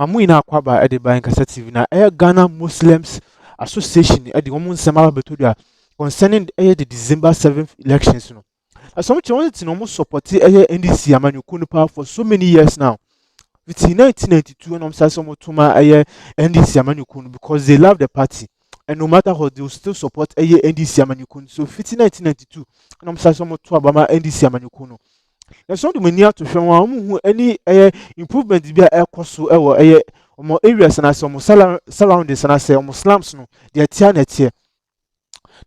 Mamuina Kwaba at the Bankasa TV na Ghana Muslims Association at the Woman Samara Betuda concerning the December 7th elections. As some wanted to almost support NDC Amanyukunu for so many years now. Between 1992 and Omsasomotuma NDC Amanyukunu because they love the party. And no matter what, they will still support NDC Amanyukunu. So 1992 and Omsasomotuma Bama NDC Amanyukunu. Na so do many to show who any improvement be a cost so more areas and as some surroundings and as some slums no they are here.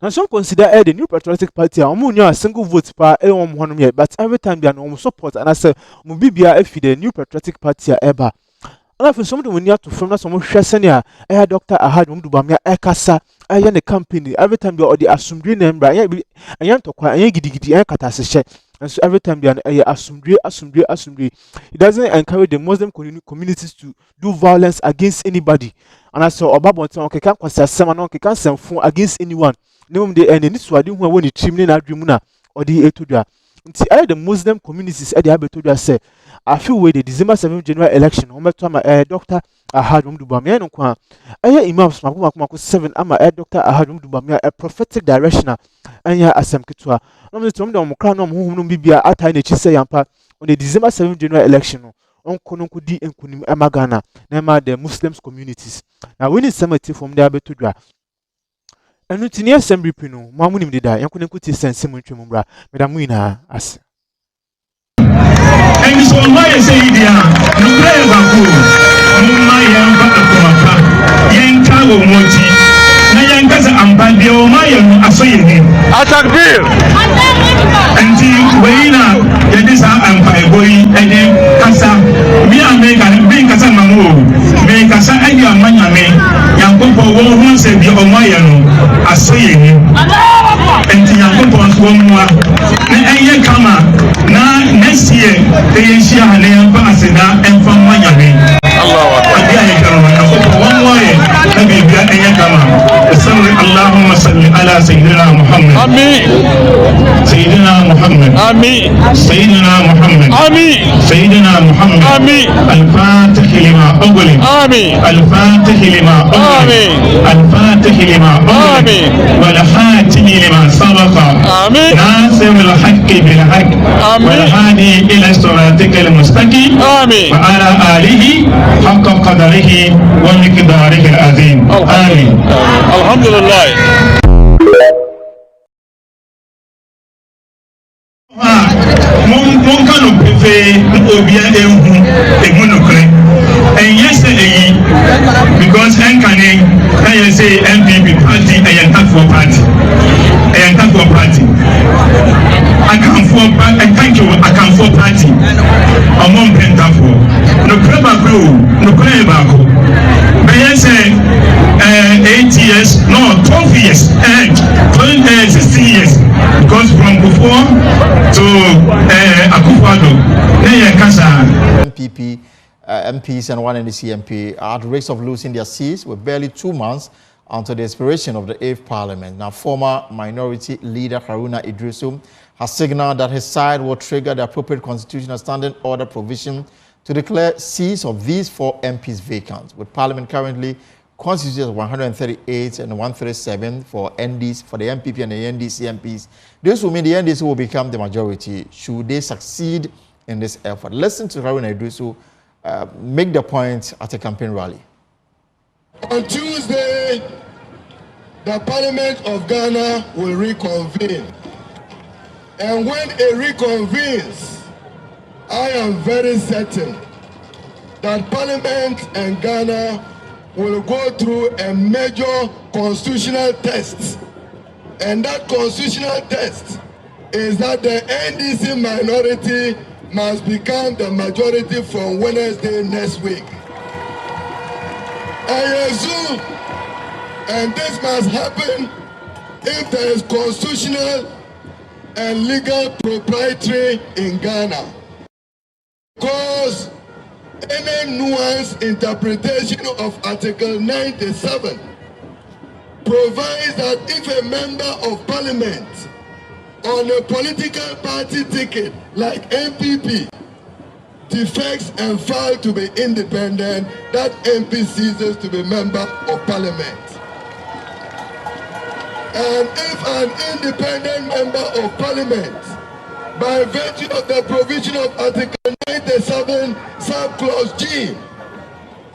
Now some consider the new patriotic party a single vote per but every time they are no support and as a mubibia if the new patriotic party ever. And for some when you to from some senior Dr. Ahad Bawumia Ekasa the company every time they are the assumed name right and to quite gidi katase. And so every time they are assumed. It doesn't encourage the Muslim communities to do violence against anybody. And I saw Obabonton okay can't consider someone can't send phone against anyone. No they and this was doing when the chimney na dreamuna or the etudra. The Muslim communities at the Abetudra say I feel with the December 7th general election, Dr. Ahad Bawumia no kwa Imams Mahama 7 ama Dr. Ahad Bawumia a prophetic directioner anya asem kitwa no me tom dem kra no mo bibia atai na chi say yampa on the December 7th general election no onko di enkunim emagana na ma the Muslims communities na when is something from there Abetudra enu tini assembly pinu mamunim dida yanko ti sense mu ntwem bra medamu ina ase. And so my say dia no pray baku mumma yamba akomaka yenka wo moti na yanka za ambade o ma yenu asoyeni atakbir anti weina yedisa ampai boy ene kasa mi ameka bi kasa mamu me kasa edi amanya me yankopo wo hu se bi o ma yenu asoyeni anti yankopo wo muwa na eye kama na next year they share hane pa asida emfa manyame Allahu akbar dia yekaroma na ko one way na bi bia enya kama salli Allahumma salli ala sayyidina Muhammad amin sayyidina Muhammad amin sayyidina Muhammad amin sayyidina Muhammad amin al-fatih lima awwal amin al-fatih lima awwal amin al-fatih lima awwal amin wal khatim lima sabaqa amin nasir al-haqq bil haqq wal hadi ila siratik al-mustaqim amin wa ala alihi haqqa qadarihi wa miqdarihi al-azim amin alhamdulillah. Mon kanu pepe obia ehu no kre and yesterday because enkane can say MPP party and party I can for and thank you I can for party among pentafo no kreba bro no kreba ko be say 8 years no 12 years 16 years because from before to Akufado MPP MPs and one NDC MP are at risk of losing their seats with barely 2 months until the expiration of the 8th Parliament. Now, former minority leader Haruna Idrisu has signaled that his side will trigger the appropriate constitutional standing order provision to declare seats of these 4 MPs vacant, with Parliament currently constituted 138 and 137 for NDs, for the MPP and the NDC MPs. This will mean the NDC will become the majority should they succeed in this effort. Listen to Haruna Idrisu make the point at a campaign rally. On Tuesday, the Parliament of Ghana will reconvene. And when it reconvenes, I am very certain that Parliament and Ghana will go through a major constitutional test. And that constitutional test is that the NDC minority must become the majority from Wednesday next week. I assume, and this must happen if there is constitutional and legal propriety in Ghana. Because any nuanced interpretation of Article 97 provides that if a member of Parliament on a political party ticket like MPP defects and fails to be independent, that MP ceases to be member of Parliament. And if an independent member of Parliament, by virtue of the provision of Article 97, subclause G,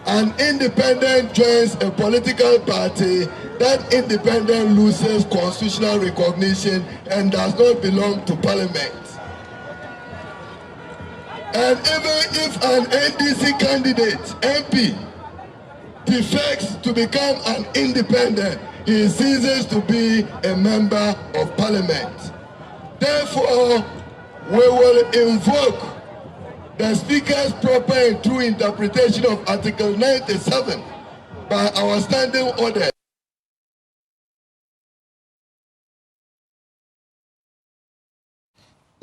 an independent joins a political party, that independent loses constitutional recognition and does not belong to Parliament. And even if an NDC candidate, MP, defects to become an independent, he ceases to be a member of Parliament. Therefore, we will invoke the Speaker's proper and true interpretation of Article 97 by our standing order.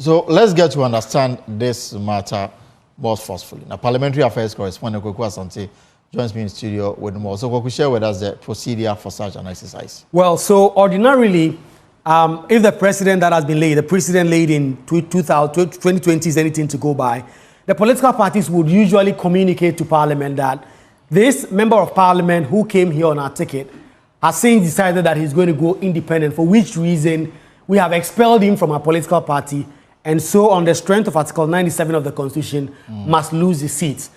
So let's get to understand this matter more forcefully. Now, Parliamentary Affairs correspondent Kweku Asante joins me in studio with more. So Kweku, share with us the procedure for such an exercise. Well, so ordinarily, if the precedent that has been laid, the precedent laid in 2020 is anything to go by, the political parties would usually communicate to Parliament that this member of Parliament who came here on our ticket has since decided that he's going to go independent, for which reason we have expelled him from our political party, and so on the strength of Article 97 of the Constitution must lose his seat.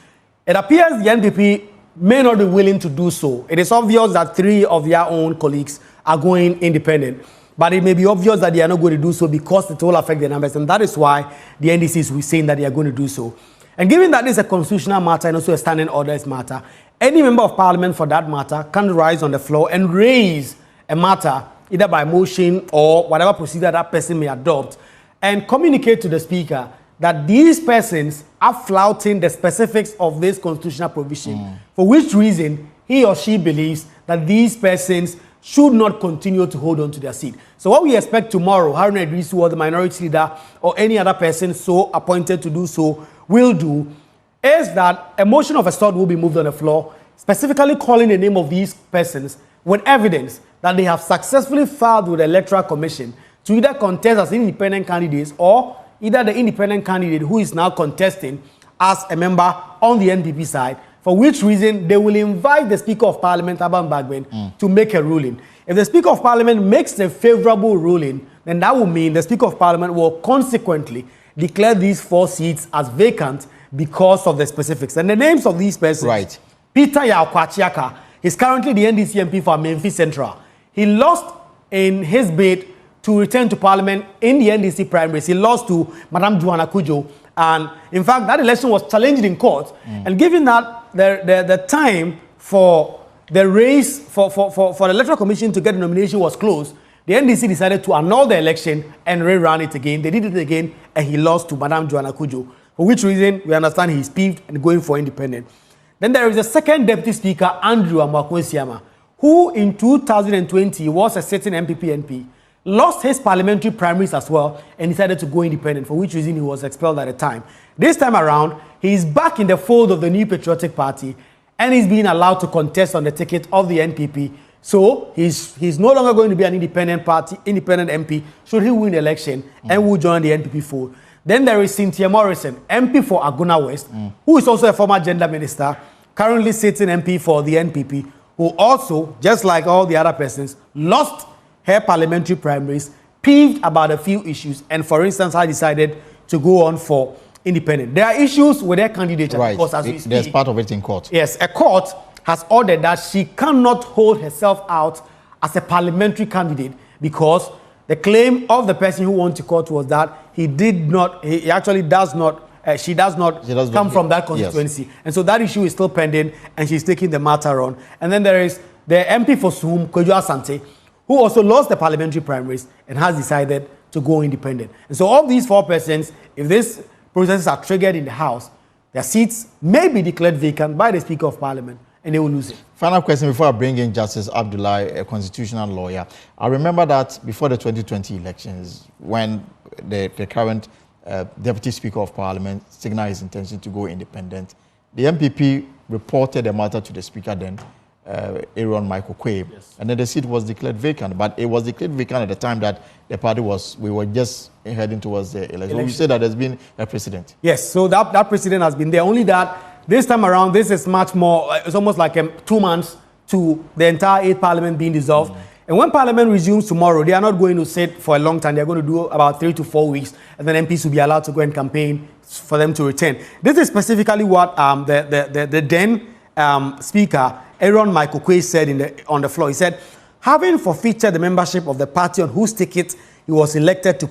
It appears the NPP may not be willing to do so. It is obvious that 3 of their own colleagues are going independent. But it may be obvious that they are not going to do so because it will affect their numbers. And that is why the NDC is saying that they are going to do so. And given that this is a constitutional matter and also a standing orders matter, any member of Parliament for that matter can rise on the floor and raise a matter either by motion or whatever procedure that person may adopt and communicate to the Speaker that these persons are flouting the specifics of this constitutional provision, for which reason he or she believes that these persons should not continue to hold on to their seat. So what we expect tomorrow, Haruna Idrisu or the minority leader or any other person so appointed to do so will do, is that a motion of a sort will be moved on the floor, specifically calling the name of these persons with evidence that they have successfully filed with the Electoral Commission to either contest as independent candidates or either the independent candidate who is now contesting as a member on the NPP side, for which reason they will invite the Speaker of Parliament, Aban Bagben, to make a ruling. If the Speaker of Parliament makes a favorable ruling, then that will mean the Speaker of Parliament will consequently declare these 4 seats as vacant because of the specifics. And the names of these persons, right. Peter Yaokwachiaka is currently the NDC MP for Memphis Central. He lost in his bid to return to Parliament in the NDC primaries. He lost to Madam Joanna Kujo. And in fact, that election was challenged in court. And given that the time for the race for the Electoral Commission to get the nomination was closed, the NDC decided to annul the election and rerun it again. They did it again, and he lost to Madam Joanna Kujo, for which reason we understand he's peeved and going for independent. Then there is a second Deputy Speaker, Andrew Amakwesiama, who in 2020 was a sitting MPP MP, lost his parliamentary primaries as well and decided to go independent, for which reason he was expelled at the time. This time around, he is back in the fold of the New Patriotic Party and he's being allowed to contest on the ticket of the NPP. So he's no longer going to be an independent MP, should he win the election, and will join the NPP fold. Then there is Cynthia Morrison, MP for Aguna West, who is also a former gender minister, currently sitting MP for the NPP, who also, just like all the other persons, lost her parliamentary primaries, peeved about a few issues, and for instance, I decided to go on for independent. There are issues with her candidature, right. Because as we speak, there's part of it in court. Yes, a court has ordered that she cannot hold herself out as a parliamentary candidate because the claim of the person who went to court was that she does not come from that constituency. Yes. And so that issue is still pending and she's taking the matter on. And then there is the MP for Suhum, Kweku Asante, who also lost the parliamentary primaries and has decided to go independent. And so all these 4 persons, if these processes are triggered in the House, their seats may be declared vacant by the Speaker of Parliament and they will lose it. Final question before I bring in Justice Abdullahi, a constitutional lawyer. I remember that before the 2020 elections, when the current Deputy Speaker of Parliament signaled his intention to go independent, the MPP reported the matter to the Speaker then, Aaron Michael Quay. Yes. And then the seat was declared vacant, but it was declared vacant at the time that the party we were just heading towards the election. You said that there's been a precedent. Yes, so that precedent has been there. Only that this time around, this is much more, it's almost like 2 months to the entire 8th Parliament being dissolved. And when Parliament resumes tomorrow, they are not going to sit for a long time. They're going to do about 3 to 4 weeks, and then MPs will be allowed to go and campaign for them to return. This is specifically what the then Speaker, Aaron Michael Quay, said on the floor. He said, having forfeited the membership of the party on whose ticket he was elected to